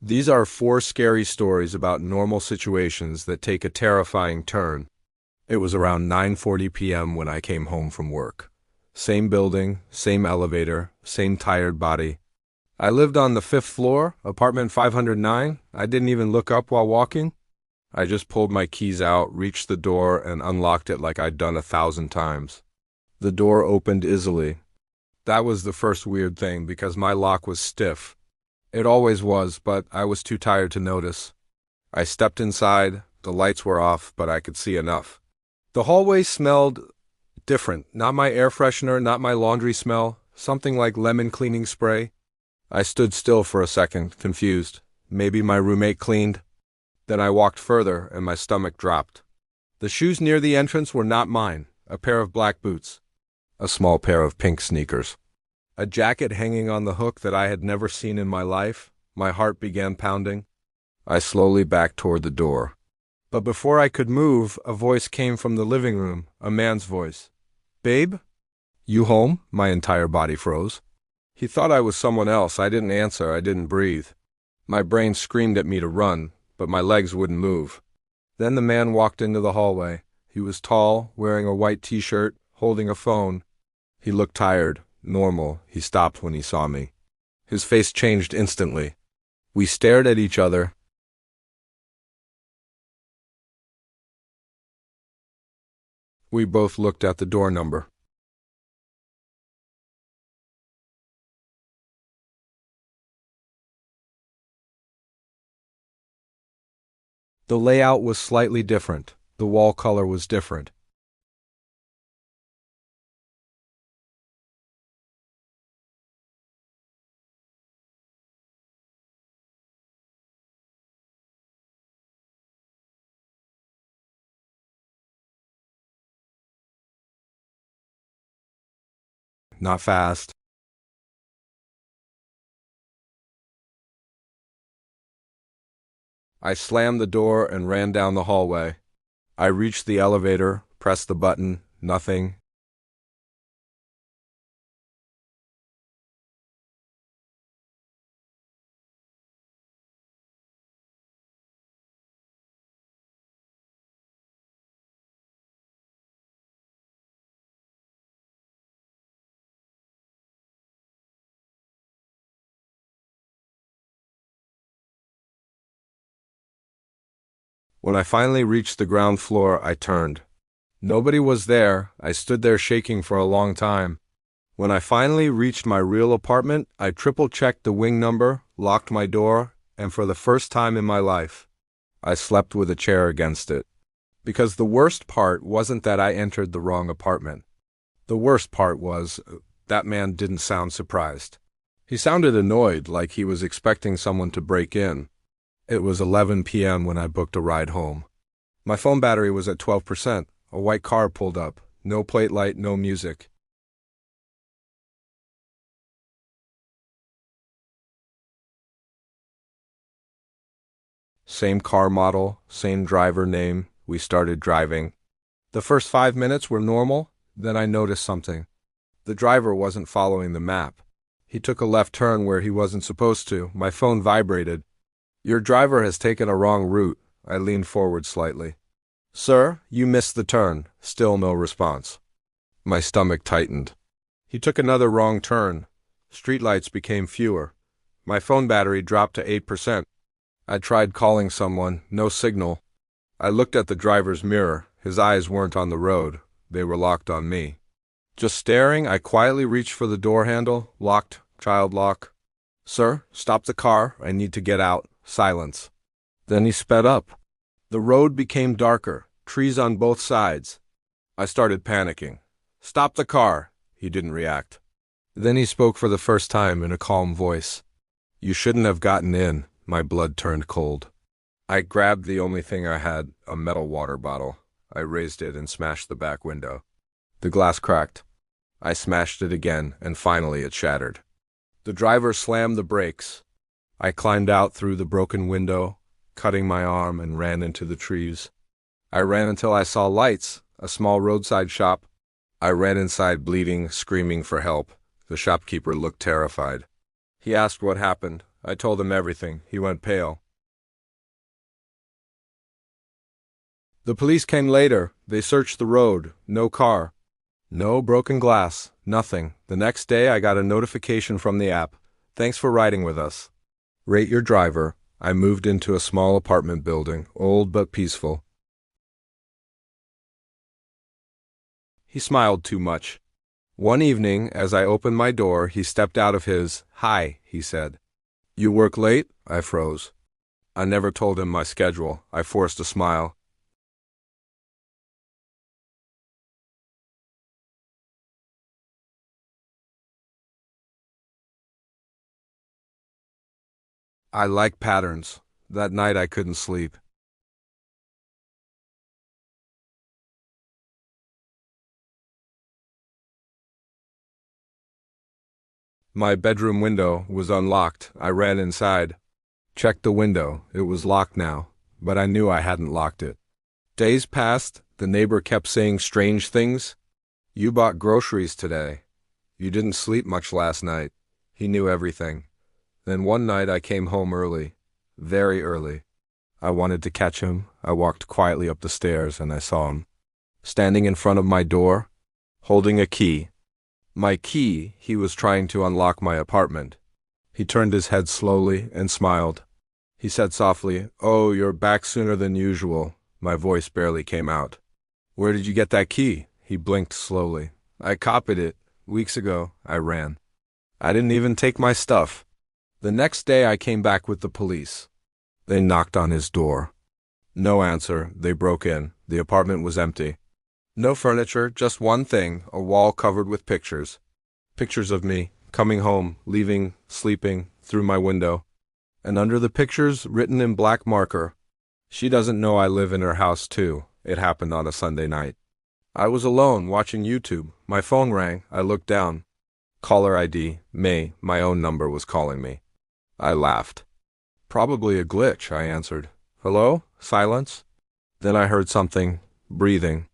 These are 4 scary stories about normal situations that take a terrifying turn. It was around 9:40 p.m. when I came home from work. Same building, same elevator, same tired body. I lived on the 5th floor, apartment 509. I didn't even look up while walking. I just pulled my keys out, reached the door, and unlocked it like I'd done 1,000 times. The door opened easily. That was the first weird thing because my lock was stiff. It always was, but I was too tired to notice. I stepped inside. The lights were off, but I could see enough. The hallway smelled different. Not my air freshener, not my laundry smell, something like lemon cleaning spray. I stood still for a second, confused. Maybe my roommate cleaned. Then I walked further, and my stomach dropped. The shoes near the entrance were not mine. A pair of black boots. A small pair of pink sneakers. A jacket hanging on the hook that I had never seen in my life. My heart began pounding. I slowly backed toward the door. But before I could move, a voice came from the living room, a man's voice. "Babe? You home?" My entire body froze. He thought I was someone else. I didn't answer. I didn't breathe. My brain screamed at me to run, but my legs wouldn't move. Then the man walked into the hallway. He was tall, wearing a white t-shirt, holding a phone. He looked tired, normal. He stopped when he saw me. His face changed instantly. We stared at each other. We both looked at the door number. The layout was slightly different. The wall color was different. Not fast. I slammed the door and ran down the hallway. I reached the elevator, pressed the button, nothing. When I finally reached the ground floor, I turned. Nobody was there. I stood there shaking for a long time. When I finally reached my real apartment, I triple-checked the wing number, locked my door, and for the first time in my life, I slept with a chair against it. Because the worst part wasn't that I entered the wrong apartment. The worst part was that man didn't sound surprised. He sounded annoyed, like he was expecting someone to break in. It was 11 p.m. when I booked a ride home. My phone battery was at 12%. A white car pulled up. No plate light, no music. Same car model, same driver name. We started driving. The first 5 minutes were normal. Then I noticed something. The driver wasn't following the map. He took a left turn where he wasn't supposed to. My phone vibrated. "Your driver has taken a wrong route." I leaned forward slightly. "Sir, you missed the turn." Still no response. My stomach tightened. He took another wrong turn. Streetlights became fewer. My phone battery dropped to 8%. I tried calling someone. No signal. I looked at the driver's mirror. His eyes weren't on the road. They were locked on me. Just staring, I quietly reached for the door handle. Locked. Child lock. "Sir, stop the car. I need to get out." Silence. Then he sped up. The road became darker, trees on both sides. I started panicking. "Stop the car." He didn't react. Then he spoke for the first time in a calm voice. "You shouldn't have gotten in." My blood turned cold. I grabbed the only thing I had, a metal water bottle. I raised it and smashed the back window. The glass cracked. I smashed it again, and finally it shattered. The driver slammed the brakes. I climbed out through the broken window, cutting my arm, and ran into the trees. I ran until I saw lights, a small roadside shop. I ran inside bleeding, screaming for help. The shopkeeper looked terrified. He asked what happened. I told him everything. He went pale. The police came later. They searched the road. No car. No broken glass. Nothing. The next day I got a notification from the app. Thanks for riding with us. Rate your driver. I moved into a small apartment building, old but peaceful. He smiled too much. One evening, as I opened my door, he stepped out of his. "Hi," he said. "You work late?" I froze. I never told him my schedule. I forced a smile. I like patterns. That night I couldn't sleep. My bedroom window was unlocked. I ran inside. Checked the window. It was locked now, but I knew I hadn't locked it. Days passed. The neighbor kept saying strange things. "You bought groceries today. You didn't sleep much last night." He knew everything. Then one night I came home early. Very early. I wanted to catch him. I walked quietly up the stairs and I saw him. Standing in front of my door, holding a key. My key. He was trying to unlock my apartment. He turned his head slowly and smiled. He said softly, "Oh, you're back sooner than usual." My voice barely came out. "Where did you get that key?" He blinked slowly. "I copied it. Weeks ago." I ran. I didn't even take my stuff. The next day I came back with the police. They knocked on his door. No answer. They broke in. The apartment was empty. No furniture, just one thing, a wall covered with pictures. Pictures of me, coming home, leaving, sleeping, through my window. And under the pictures, written in black marker, "She doesn't know I live in her house too." It happened on a Sunday night. I was alone, watching YouTube. My phone rang. I looked down. Caller ID, May. My own number was calling me. I laughed. "Probably a glitch," I answered. "Hello?" Silence. Then I heard something, breathing.